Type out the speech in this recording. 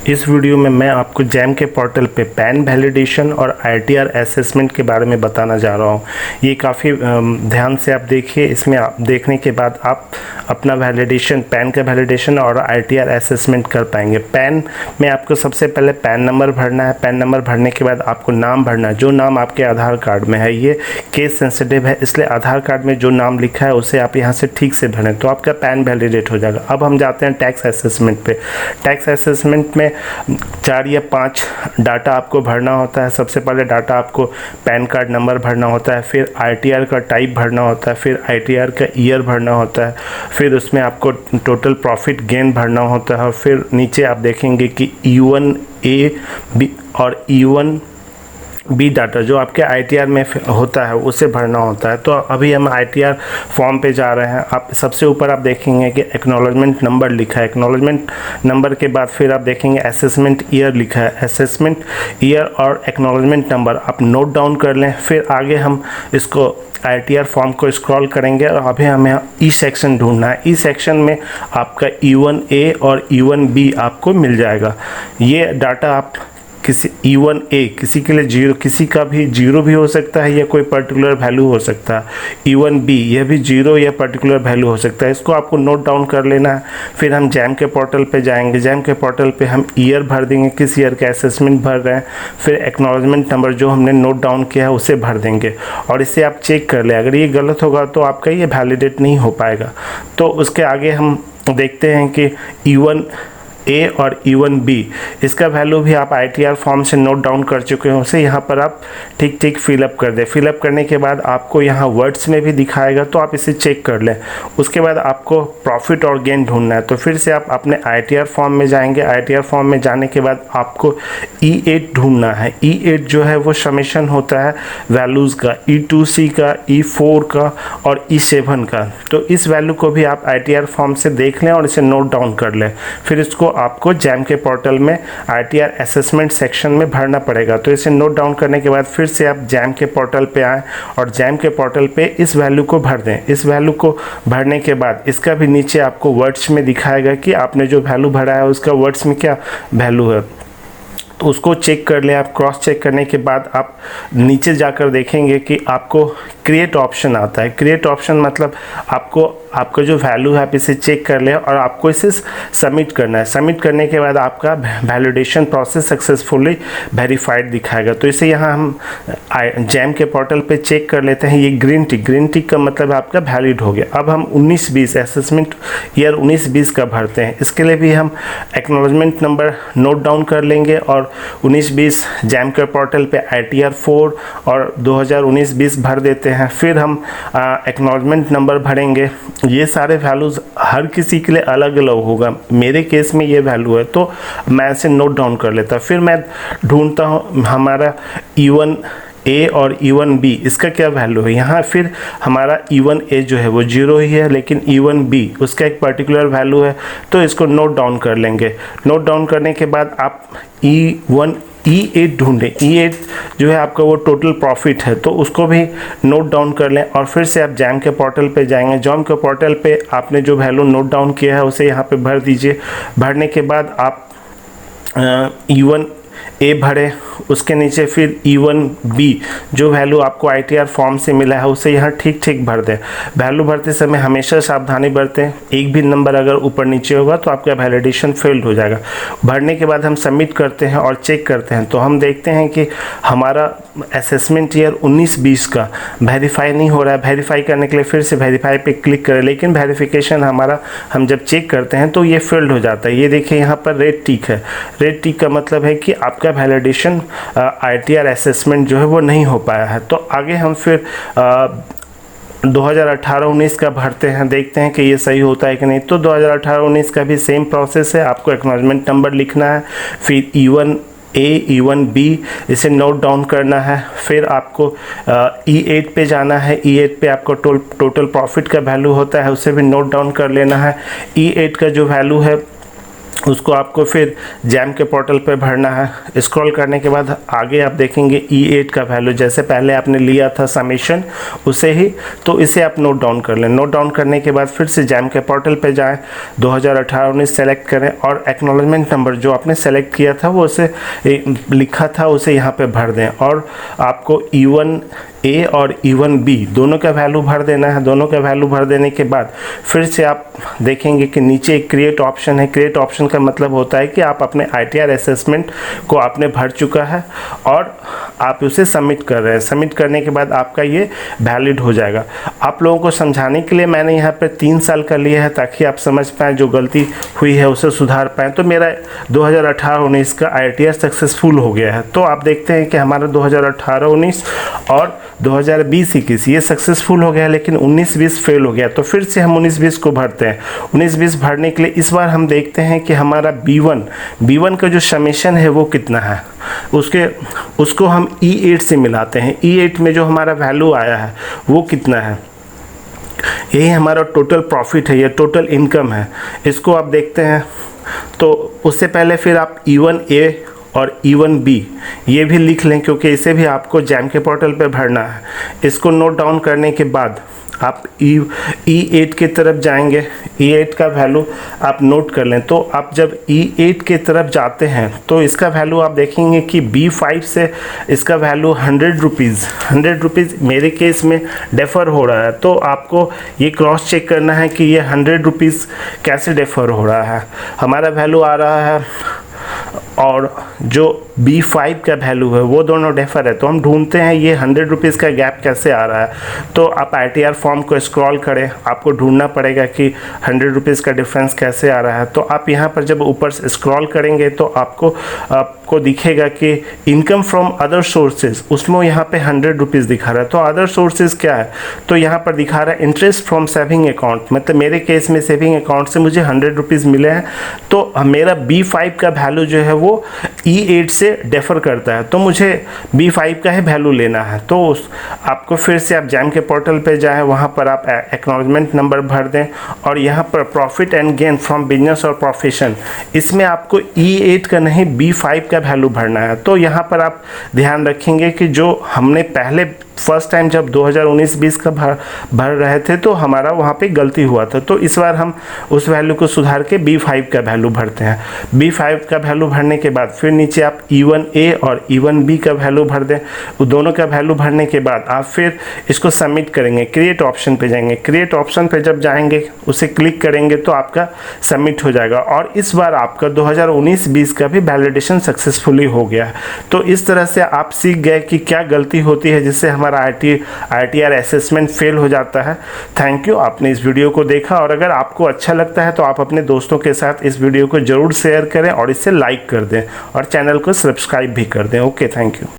इस वीडियो में मैं आपको जैम के पोर्टल पे पैन वैलिडेशन और आईटीआर असेसमेंट के बारे में बताना जा रहा हूँ। ये काफ़ी ध्यान से आप देखिए। इसमें आप देखने के बाद आप अपना वैलिडेशन, पैन का वैलिडेशन और आईटीआर असेसमेंट कर पाएंगे। पैन में आपको सबसे पहले पैन नंबर भरना है। पैन नंबर भरने के बाद आपको नाम भरना है, जो नाम आपके आधार कार्ड में है। ये केस सेंसिटिव है, इसलिए आधार कार्ड में जो नाम लिखा है उसे आप यहाँ से ठीक से भरें तो आपका पैन वैलिडेट हो जाएगा। अब हम जाते हैं टैक्स असेसमेंट पे। टैक्स असेसमेंट में 4 या 5 डाटा आपको भरना होता है। सबसे पहले डाटा आपको पैन कार्ड नंबर भरना होता है, फिर आईटीआर का टाइप भरना होता है, फिर आईटीआर का ईयर भरना होता है, फिर उसमें आपको टोटल प्रॉफिट गेन भरना होता है, और फिर नीचे आप देखेंगे कि E1A बी और E1B डाटा जो आपके आईटीआर में होता है उसे भरना होता है। तो अभी हम आईटीआर फॉर्म पे जा रहे हैं। आप सबसे ऊपर आप देखेंगे कि एक्नॉलेजमेंट नंबर लिखा है। एक्नॉलेजमेंट नंबर के बाद फिर आप देखेंगे असेसमेंट ईयर लिखा है। असेसमेंट ईयर और एक्नॉलेजमेंट नंबर आप नोट डाउन कर लें। फिर आगे हम इसको आईटीआर फॉर्म को स्क्रॉल करेंगे और अभी हमें ई सेक्शन ढूंढना है। ई सेक्शन में आपका E1A और E1B आपको मिल जाएगा। ये डाटा आप किसी E1A किसी के लिए 0, किसी का भी 0 भी हो सकता है या कोई पर्टिकुलर वैल्यू हो सकता है। E1B यह भी 0 या पर्टिकुलर वैल्यू हो सकता है। इसको आपको नोट डाउन कर लेना है। फिर हम जैम के पोर्टल पे जाएंगे। जैम के पोर्टल पे हम ईयर भर देंगे, किस ईयर का असेसमेंट भर रहे हैं। फिर एक्नॉलेजमेंट नंबर जो हमने नोट डाउन किया है उसे भर देंगे और इसे आप चेक कर लें। अगर ये गलत होगा तो आपका ये वैलिडेट नहीं हो पाएगा। तो उसके आगे हम देखते हैं कि E1A और E1B इसका वैल्यू भी आप आईटीआर फॉर्म से नोट डाउन कर चुके हैं। उसे यहाँ पर आप ठीक ठीक फिलअप कर दें। फिलअप करने के बाद आपको यहाँ वर्ड्स में भी दिखाएगा तो आप इसे चेक कर लें। उसके बाद आपको प्रॉफिट और गेन ढूंढना है, तो फिर से आप अपने आईटीआर फॉर्म में जाएंगे। आईटीआर फॉर्म में जाने के बाद आपको E8 ढूंढना है। E8 जो है वो समेशन होता है वैल्यूज़ का, E2C का, E4 का और E7 का। तो इस वैल्यू को भी आप आईटीआर फॉर्म से देख लें और इसे नोट डाउन कर लें। फिर इसको आपको जैम के पोर्टल में आईटीआर असेसमेंट सेक्शन में भरना पड़ेगा। तो इसे नोट डाउन करने के बाद फिर से आप जैम के पोर्टल पे आएँ और जैम के पोर्टल पे इस वैल्यू को भर दें। इस वैल्यू को भरने के बाद इसका भी नीचे आपको वर्ड्स में दिखाएगा कि आपने जो वैल्यू भरा है उसका वर्ड्स में क्या वैल्यू है। तो उसको चेक कर लें आप। क्रॉस चेक करने के बाद आप नीचे जाकर देखेंगे कि आपको क्रिएट ऑप्शन आता है। क्रिएट ऑप्शन मतलब आपका जो वैल्यू है आप इसे चेक कर लें और आपको इसे सबमिट करना है। सबमिट करने के बाद आपका वैलिडेशन प्रोसेस सक्सेसफुली वेरीफाइड दिखाएगा। तो इसे यहाँ हम जैम के पोर्टल पे चेक कर लेते हैं। ये ग्रीन टिक का मतलब आपका वैलिड हो गया। अब हम 19-20 असेसमेंट ईयर 19-20 का भरते हैं। इसके लिए भी हम एक्नॉलेजमेंट नंबर नोट डाउन कर लेंगे और 19-20 जैम के पोर्टल पे आईटीआर 4 और 2019-20 भर देते हैं। फिर हम एक्नॉलेजमेंट नंबर भरेंगे। ये सारे वैल्यूज़ हर किसी के लिए अलग अलग होगा। मेरे केस में ये वैल्यू है तो मैं इसे नोट डाउन कर लेता। फिर मैं ढूंढता हूँ हमारा E1A और E1B इसका क्या वैल्यू है। यहाँ फिर हमारा E1A जो है वो 0 ही है, लेकिन E1B उसका एक पर्टिकुलर वैल्यू है तो इसको नोट डाउन कर लेंगे। नोट डाउन करने के बाद आप E8 ढूंढें। E8 जो है आपका वो टोटल प्रॉफिट है तो उसको भी नोट डाउन कर लें और फिर से आप जैम के पोर्टल पे जाएंगे। जैम के पोर्टल पे आपने जो वैल्यू नोट डाउन किया है उसे यहाँ पे भर दीजिए। भरने के बाद आप E1A भरे, उसके नीचे फिर E1B जो वैल्यू आपको आईटीआर फॉर्म से मिला है उसे यहाँ ठीक ठीक भर दें। वैल्यू भरते समय हमेशा सावधानी बरतें। एक भी नंबर अगर ऊपर नीचे होगा तो आपका वैलिडेशन फेल्ड हो जाएगा। भरने के बाद हम सबमिट करते हैं और चेक करते हैं तो हम देखते हैं कि हमारा असेसमेंट ईयर 19-20 का वेरीफाई नहीं हो रहा है। वेरीफाई करने के लिए फिर से वेरीफाई पे क्लिक करें, लेकिन वेरिफिकेशन हमारा हम जब चेक करते हैं तो ये फेल्ड हो जाता है। ये देखिए यहाँ पर रेड टिक है। रेड टिक का मतलब है कि आपका वैलिडेशन आईटीआर असेसमेंट जो है वो नहीं हो पाया है। तो आगे हम फिर 2018-19 का भरते हैं, देखते हैं कि ये सही होता है कि नहीं। तो 2018-19 का भी सेम प्रोसेस है। आपको एक्नॉलेजमेंट नंबर लिखना है, फिर E1A E1B इसे नोट डाउन करना है। फिर आपको E8 पे जाना है। E8 पे आपको टोटल प्रॉफिट का वैल्यू होता है उसे भी नोट डाउन कर लेना है। E8 का जो वैल्यू है उसको आपको फिर जैम के पोर्टल पे भरना है। स्क्रॉल करने के बाद आगे आप देखेंगे E8 का वैल्यू, जैसे पहले आपने लिया था समेशन उसे ही, तो इसे आप नोट डाउन कर लें। नोट डाउन करने के बाद फिर से जैम के पोर्टल पे जाएं, 2018-19 सेलेक्ट करें और एक्नॉलेजमेंट नंबर जो आपने सेलेक्ट किया था वो उसे लिखा था उसे यहाँ पे भर दें, और आपको E1A और E1B दोनों का वैल्यू भर देना है। दोनों का वैल्यू भर देने के बाद फिर से आप देखेंगे कि नीचे एक क्रिएट ऑप्शन है। क्रिएट ऑप्शन का मतलब होता है कि आप अपने ITR असेसमेंट को आपने भर चुका है और आप उसे सबमिट कर रहे हैं। सबमिट करने के बाद आपका ये वैलिड हो जाएगा। आप लोगों को समझाने के लिए मैंने यहाँ पे 3 साल का लिया है ताकि आप समझ पाएँ, जो गलती हुई है उसे सुधार पाएँ। तो मेरा 2018-19 का ITR सक्सेसफुल हो गया है। तो आप देखते हैं कि हमारा 2018-19 और 2020-21 ये सक्सेसफुल हो गया, लेकिन 19-20 फेल हो गया। तो फिर से हम 19-20 को भरते हैं। 19-20 भरने के लिए इस बार हम देखते हैं कि हमारा B1 का जो समेशन है वो कितना है, उसको हम E8 से मिलाते हैं। E8 में जो हमारा वैल्यू आया है वो कितना है, यही हमारा टोटल प्रॉफिट है, ये टोटल इनकम है। इसको आप देखते हैं। तो उससे पहले फिर आप E1A और E1B ये भी लिख लें, क्योंकि इसे भी आपको जैम के पोर्टल पे भरना है। इसको नोट डाउन करने के बाद आप E8 की तरफ जाएंगे। E8 का वैल्यू आप नोट कर लें। तो आप जब E8 की तरफ जाते हैं तो इसका वैल्यू आप देखेंगे कि B5 से इसका वैल्यू 100 रुपीज़ मेरे केस में डेफर हो रहा है। तो आपको ये क्रॉस चेक करना है कि ये 100 रुपीज़ कैसे डेफर हो रहा है। हमारा वैल्यू आ रहा है और जो B5 का वैल्यू है वो दोनों डेफर है। तो हम ढूंढते हैं ये 100 रुपीज़ का गैप कैसे आ रहा है। तो आप ITR फॉर्म को स्क्रॉल करें, आपको ढूंढना पड़ेगा कि 100 रुपीज़ का डिफरेंस कैसे आ रहा है। तो आप यहाँ पर जब ऊपर से स्क्रॉल करेंगे तो आपको दिखेगा कि इनकम फ्रॉम अदर सोर्सेज, उसमें यहाँ पे 100 रुपीज़ दिखा रहा है। तो अदर सोर्सेज क्या है, तो यहाँ पर दिखा रहा है इंटरेस्ट फ्रॉम सेविंग अकाउंट, मतलब मेरे केस में सेविंग अकाउंट से मुझे 100 रुपीज़ मिले हैं। तो मेरा B5 का वैल्यू जो है वो E8 से डेफर करता है, तो मुझे B5 का ही वैल्यू लेना है। तो आपको फिर से आप जैम के पोर्टल पे जाएं, वहाँ पर आप एक्नॉलेजमेंट नंबर भर दें और यहाँ पर profit and gain from business और प्रोफेशन, इसमें आपको E8 का नहीं B5 का वैल्यू भरना है। तो यहाँ पर आप ध्यान रखेंगे कि जो हमने पहले फर्स्ट टाइम जब 2019-20 का भर रहे थे तो हमारा वहाँ पे गलती हुआ था। तो इस बार हम उस वैल्यू को सुधार के B5 का वैल्यू भरते हैं। B5 का वैल्यू भरने के बाद फिर नीचे आप E1A और E1B का वैल्यू भर दें। दोनों का वैल्यू भरने के बाद आप फिर इसको सबमिट करेंगे। क्रिएट ऑप्शन पे जाएंगे। क्रिएट ऑप्शन पे जब जाएंगे उसे क्लिक करेंगे तो आपका सबमिट हो जाएगा और इस बार आपका 2019-20 का भी वैलिडेशन सक्सेसफुली हो गया। तो इस तरह से आप सीख गए कि क्या गलती होती है जिससे हमारा ITR असेसमेंट फेल हो जाता है। थैंक यू, आपने इस वीडियो को देखा और अगर आपको अच्छा लगता है तो आप अपने दोस्तों के साथ इस वीडियो को जरूर शेयर करें और इसे लाइक कर दें और चैनल को सब्सक्राइब भी कर दें। Okay, thank you.